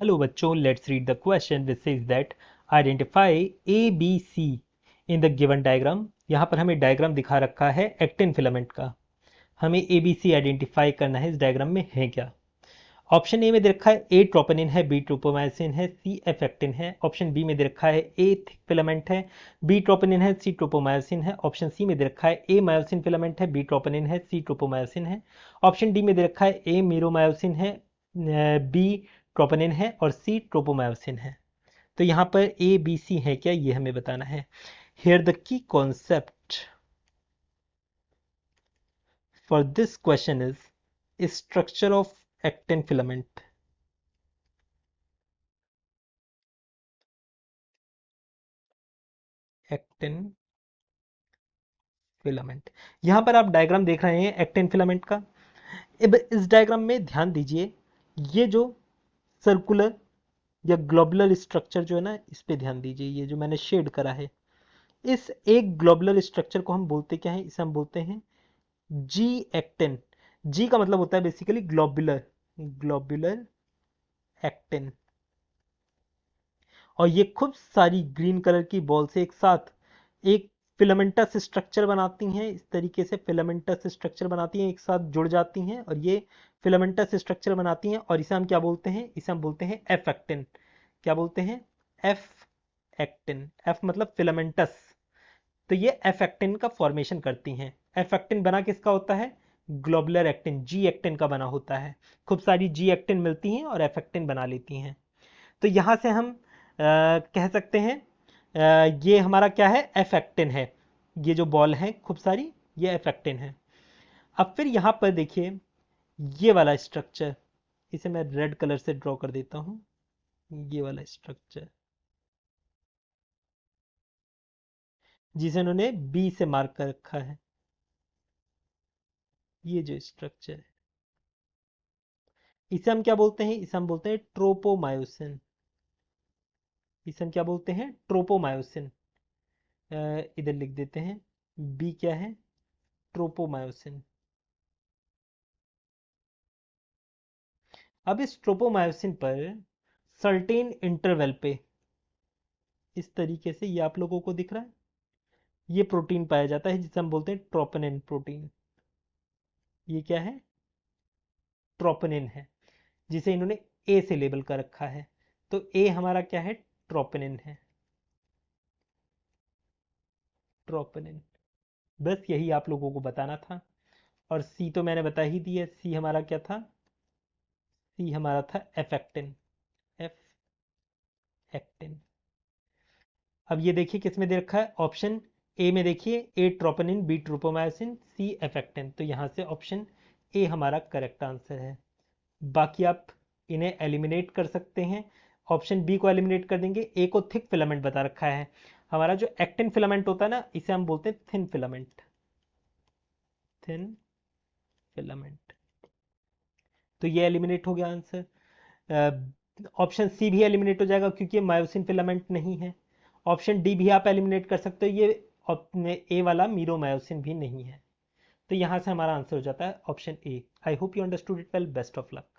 Hello बच्चों, let's read the question which says that identify A, B, C in the given diagram। यहाँ पर हमें diagram दिखा रखा है एक्टिन फिलामेंट का। हमें A, B, C आइडेंटिफाई करना है इस डायग्राम में है क्या। ऑप्शन ए में दे रखा है ए ट्रोपोनिन है, बी ट्रोपोमाइसिन है, सी एफ एक्टिन है। ऑप्शन बी में दे रखा है ए थिक फिलामेंट है, बी ट्रोपोनिन है, सी ट्रोपोमाइसिन है। ऑप्शन सी में दे रखा है ए मायोसिन फिलामेंट है, बी ट्रोपोनिन है, सी ट्रोपोमाइसिन है। ऑप्शन डी में दे रखा है ए मीरोमायोसिन है, बी ट्रोपोनिन है और सी ट्रोपोमायोसिन है। तो यहाँ पर ए बी सी है क्या, ये हमें बताना है। Here the key concept for this question is structure of actin filament. Actin filament, यहां पर आप डायग्राम देख रहे हैं एक्टिन फिलामेंट का। अब इस डायग्राम में ध्यान दीजिए, ये जो सर्कुलर या ग्लोबुलर स्ट्रक्चर जो है ना, इस पे ध्यान दीजिए। ये जो मैंने शेड करा है, इस एक ग्लोबुलर स्ट्रक्चर को हम बोलते क्या है, इसे हम बोलते हैं जी एक्टिन। जी का मतलब होता है बेसिकली ग्लोबुलर, ग्लोबुलर एक्टिन। और ये खूब सारी ग्रीन कलर की बॉल से एक साथ एक फिलामेंटस स्ट्रक्चर बनाती हैं। इस तरीके से फिलामेंटस स्ट्रक्चर बनाती हैं, एक साथ जुड़ जाती हैं और ये फिलामेंटस स्ट्रक्चर बनाती हैं। और इसे हम क्या बोलते हैं, इसे हम बोलते हैं एफ एक्टिन। क्या बोलते हैं, एफ एक्टिन। एफ मतलब फिलामेंटस, तो ये एफ एक्टिन का फॉर्मेशन करती हैं। एफ एक्टिन बना किसका होता है, ग्लोबुलर एक्टिन, जी एक्टिन का बना होता है। खूब सारी जी एक्टिन मिलती हैं और एफ एक्टिन बना लेती हैं। तो यहाँ से हम कह सकते हैं ये हमारा क्या है, एफ एक्टिन है। ये जो बॉल है खूब सारी, ये एफ एक्टिन है। अब फिर यहाँ पर देखिए ये वाला स्ट्रक्चर, इसे मैं रेड कलर से ड्रॉ कर देता हूँ। ये वाला स्ट्रक्चर जिसे उन्होंने बी से मार्क कर रखा है, ये जो स्ट्रक्चर है, इसे हम क्या बोलते हैं, इसे हम बोलते हैं ट्रोपोमायोसिन। इसे हम क्या बोलते हैं, ट्रोपोमायोसिन। इधर लिख देते हैं, बी क्या है, ट्रोपोमायोसिन। अब इस ट्रोपोमायोसिन पर सर्टेन इंटरवल पे इस तरीके से, ये आप लोगों को दिख रहा है, ये प्रोटीन पाया जाता है जिसे हम बोलते हैं ट्रोपोनिन प्रोटीन। ये क्या है, ट्रोपोनिन है, जिसे इन्होंने ए से लेबल कर रखा है। तो ए हमारा क्या है, ट्रोपोनिन है, ट्रोपोनिन। बस यही आप लोगों को बताना था। और सी तो मैंने बता ही दी है, सी हमारा क्या था, सी हमारा था एफेक्टिन, एफ एक्टिन। अब ये देखिए किस में दे रखा है, ऑप्शन ए में देखिए ए ट्रोपोनिन, बी ट्रोपोमायोसिन, सी एफेक्टिन। तो यहाँ से ऑप्शन ए हमारा करेक्ट आंसर है। बाकी आप इन्हें एलिमिनेट कर सकते हैं। ऑप्शन बी को एलिमिनेट कर देंगे, ए को थिक फिलामेंट बता रखा है। हमारा जो एक्टिन फिलामेंट होता है ना, इसे हम बोलते हैं थिन फिलामेंट, थिन फिलामेंट। तो ये एलिमिनेट हो गया आंसर। ऑप्शन सी भी एलिमिनेट हो जाएगा क्योंकि ये मायोसिन फिलामेंट नहीं है। ऑप्शन डी भी आप एलिमिनेट कर सकते हो, ये ए वाला मीरोमायोसिन भी नहीं है। तो यहाँ से हमारा आंसर हो जाता है option A. I hope you understood it well, best of luck.